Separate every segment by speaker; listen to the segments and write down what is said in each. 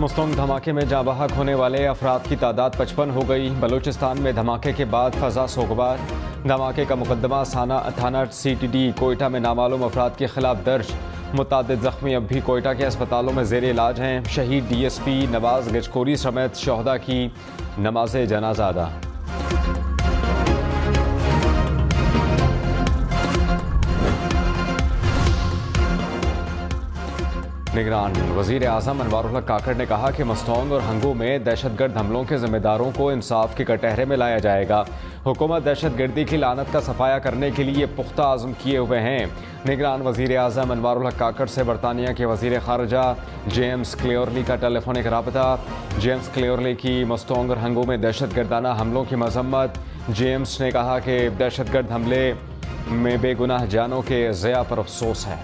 Speaker 1: मुस्तंग धमाके में जाँ बहक होने वाले अफराद की तादाद 55 हो गई। बलूचिस्तान में धमाके के बाद फजा सोगवार। धमाके का मुकदमा थाना CTD कोयटा में नामालूम अफराद के खिलाफ दर्ज। मुतादिद जख्मी अब भी कोयटा के अस्पतालों में ज़ेर इलाज हैं। शहीद DSP नवाज गजकोरी समेत शहदा की नमाज जनाजा अदा। निगरान वज़ीर आज़म अनवारुल हक काकड़ ने कहा कि मस्तौंग और हंगू में दहशतगर्द हमलों के जिम्मेदारों को इंसाफ के कटहरे में लाया जाएगा। हुकूमत दहशतगर्दी की लानत का सफाया करने के लिए पुख्ता आज़म किए हुए हैं। निगरान वज़ीर आज़म अनवारुल हक काकड़ से बरतानिया के वज़ीर ख़ारजा जेम्स क्लियरली का टेलीफोनिक राबता। जेम्स क्लियरली की मस्तौंग और हंगू में दहशतगर्दाना हमलों की मजम्मत। जेम्स ने कहा कि दहशतगर्द हमले में बेगुनाह जानों के ज़िया पर अफसोस है।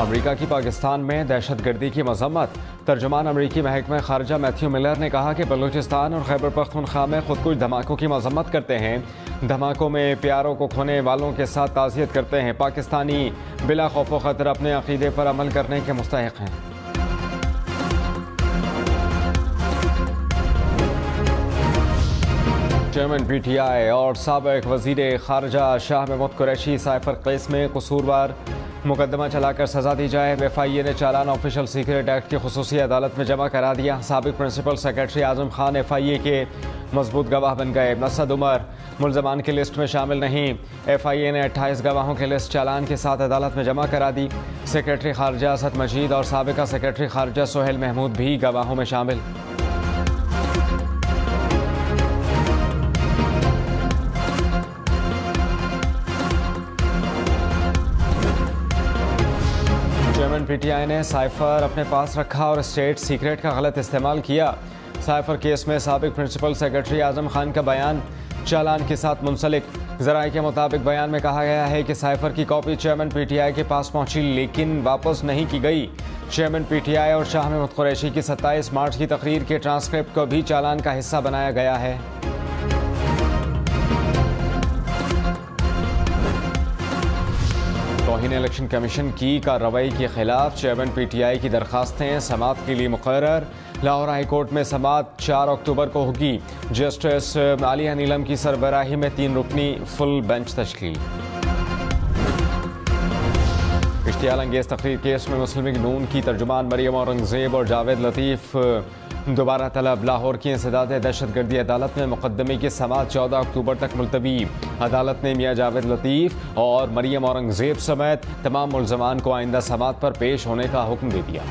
Speaker 1: अमरीका की पाकिस्तान में दहशतगर्दी की मजम्मत। तर्जुमान अमरीकी महकमा खारजा मैथ्यू मिलर ने कहा कि बलूचिस्तान और खैबर पख्तूनख्वा में खुदकुश धमाकों की मजम्मत करते हैं। धमाकों में प्यारों को खोने वालों के साथ ताज़ियत करते हैं। पाकिस्तानी बिला खौफ व खतर अपने अकीदे पर अमल करने के मुस्तहिक हैं। चेयरमैन PTI और साबिक वज़ीर खारजा शाह महमूद कुरैशी साइफर केस में कसूरवार। मुकदमा चलाकर सजा दी जाए। FIA ने चालान ऑफिशियल सीक्रेट एक्ट की खुसूसी अदालत में जमा करा दिया। साबिक principal secretary Azam Khan FIA के मजबूत गवाह बन गए। असद उमर मुल्ज़मान की लिस्ट में शामिल नहीं। FIA ने 28 गवाहों की लिस्ट चालान के साथ अदालत में जमा करा दी। सेक्रेटरी खारजा असद मजीद और साबिका सेक्रेटरी खारजा सोहेल महमूद भी गवाहों में शामिल। चेयरमैन PTI ने साइफर अपने पास रखा और स्टेट सीक्रेट का गलत इस्तेमाल किया। साइफर केस में साबिक प्रिंसिपल सेक्रेटरी आजम खान का बयान चालान के साथ मुंसलिक। ज़राए के मुताबिक बयान में कहा गया है कि साइफर की कॉपी चेयरमैन PTI के पास पहुंची लेकिन वापस नहीं की गई। चेयरमैन PTI और शाह महमूद कुरैशी की 27 मार्च की तकरीर के ट्रांसक्रिप्ट को भी चालान का हिस्सा बनाया गया है। तौहीन इलेक्शन कमीशन की कार्रवाई के खिलाफ चेयरमैन PTI की दरखास्तें समाअत के लिए मुकर्रर। लाहौर हाई कोर्ट में समाअत 4 अक्टूबर को होगी। जस्टिस आलिया नीलम की सरबराही में 3 रुकनी फुल बेंच तश्कील। इश्तियाल अंगेज तकरीर केस में मुस्लिम लीग नून की तर्जुमान मरियम औरंगजेब और जावेद लतीफ़ दोबारा तलब। लाहौर की इंसदाद दहशतगर्दी अदालत में मुकदमे की समाअत 14 अक्टूबर तक मुलतवी। अदालत ने मियाँ जावेद लतीफ़ और मरियम औरंगजेब समेत तमाम मुल्ज़मान को आइंदा समाअत पर पेश होने का हुक्म दे दिया।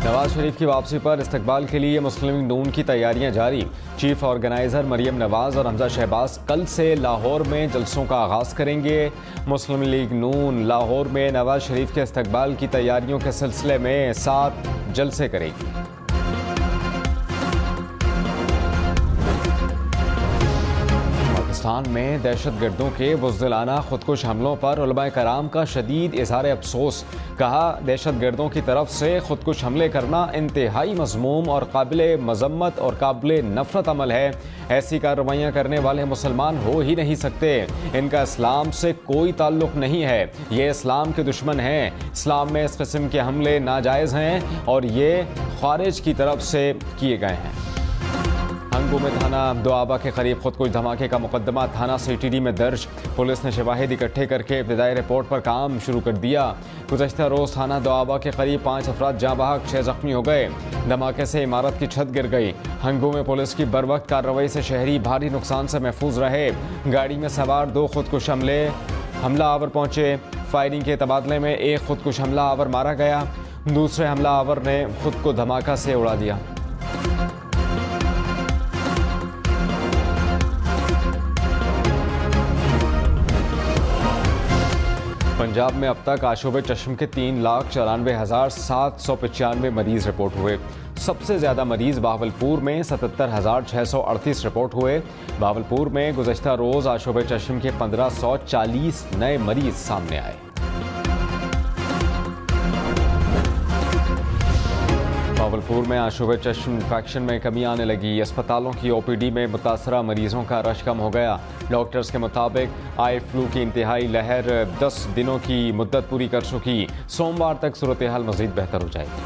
Speaker 1: नवाज शरीफ की वापसी पर इस्तकबाल के लिए मुस्लिम लीग नून की तैयारियां जारी। चीफ ऑर्गेनाइजर मरियम नवाज और हमजा शहबाज कल से लाहौर में जलसों का आगाज करेंगे। मुस्लिम लीग नून लाहौर में नवाज शरीफ के इस्तकबाल की तैयारियों के सिलसिले में 7 जलसे करेगी। पाकिस्तान में दहशतगर्दों के बुज़दिलाना खुदकुश हमलों पर उलमाए कराम का शदीद इज़हार अफसोस। कहा, दहशतगर्दों की तरफ से खुदकुश हमले करना इंतहाई मज़मूम और काबिल मज़म्मत और काबिल नफ़रत अमल है। ऐसी कार्रवाइयाँ करने वाले मुसलमान हो ही नहीं सकते। इनका इस्लाम से कोई ताल्लुक़ नहीं है। ये इस्लाम के दुश्मन हैं। इस्लाम में इस किस्म के हमले नाजायज़ हैं और ये खारिज की तरफ से किए गए हैं। हंगू में थाना दोआबा के करीब खुदकुश धमाके का मुकदमा थाना CTD में दर्ज। पुलिस ने शवाहिद इकट्ठे करके इब्तिदाई रिपोर्ट पर काम शुरू कर दिया। गुज़श्ता रोज़ थाना दोआबा के करीब 5 अफराद जाँ बहक, 6 जख्मी हो गए। धमाके से इमारत की छत गिर गई। हंगू में पुलिस की बरवक्त कार्रवाई से शहरी भारी नुकसान से महफूज रहे। गाड़ी में सवार 2 खुदकुश हमला आवर पहुंचे। फायरिंग के तबादले में एक खुदकुश हमला आवर मारा गया। दूसरे हमला आवर ने खुद को धमाका से उड़ा दिया। पंजाब में अब तक आशूब चश्म के 3,94,795 मरीज रिपोर्ट हुए। सबसे ज़्यादा मरीज बहावलपुर में 77,638 रिपोर्ट हुए। बहावलपुर में गुज़श्ता रोज़ आशूब चश्म के 1,540 नए मरीज सामने आए। भावलपुर में आशुबे चश्म इन्फेक्शन में कमी आने लगी। अस्पतालों की ओपीडी में मुतासरा मरीजों का रश कम हो गया। डॉक्टर्स के मुताबिक आई फ्लू की इंतहाई लहर 10 दिनों की मुद्दत पूरी कर चुकी। सोमवार तक सूरत हाल मजीद बेहतर हो जाएगी।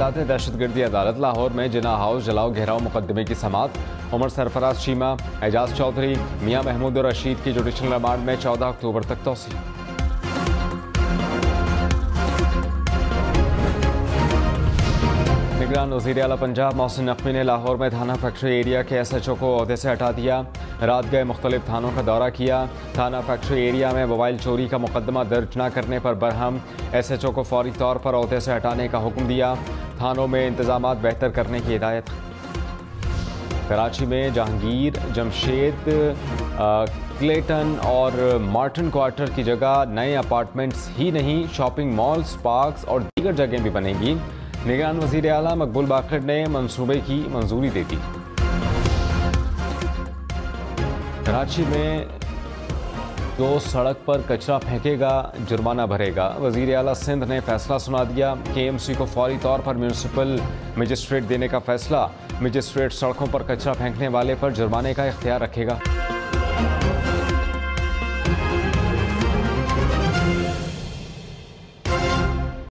Speaker 1: दहशतगर्दी अदालत लाहौर में जिना हाउस जलाओ घेराव मुकदमे की समाअत। उमर सरफराज चीमा, एजाज चौधरी, मियां महमूद और रशीद की जुडिशल रिमांड में 14 अक्टूबर तक तोसी। निगरान वज़ीर आला पंजाब मोहसिन नकवी ने लाहौर में थाना फैक्ट्री एरिया के SHO को ओहदे से हटा दिया। रात गए मुख्तलिफ थानों का दौरा किया। थाना फैक्ट्री एरिया में मोबाइल चोरी का मुकदमा दर्ज न करने पर बरहम। SHO को फौरी तौर पर ओहदे से हटाने का हुक्म दिया। थानों में इंतजामात बेहतर करने की हिदायत। कराची में जहांगीर, जमशेद, क्लेटन और मार्टिन क्वार्टर की जगह नए अपार्टमेंट्स ही नहीं, शॉपिंग मॉल्स, पार्क्स और दीगर जगहें भी बनेंगी। निगरान वज़ीर आला मकबूल बाक़िर ने मंसूबे की मंजूरी दे दी। कराची में जो सड़क पर कचरा फेंकेगा जुर्माना भरेगा। वज़ीर आला सिंध ने फैसला सुना दिया। KMC को फौरी तौर पर म्यूनसिपल मजिस्ट्रेट देने का फैसला। मजिस्ट्रेट सड़कों पर कचरा फेंकने वाले पर जुर्माने का इख्तियार रखेगा।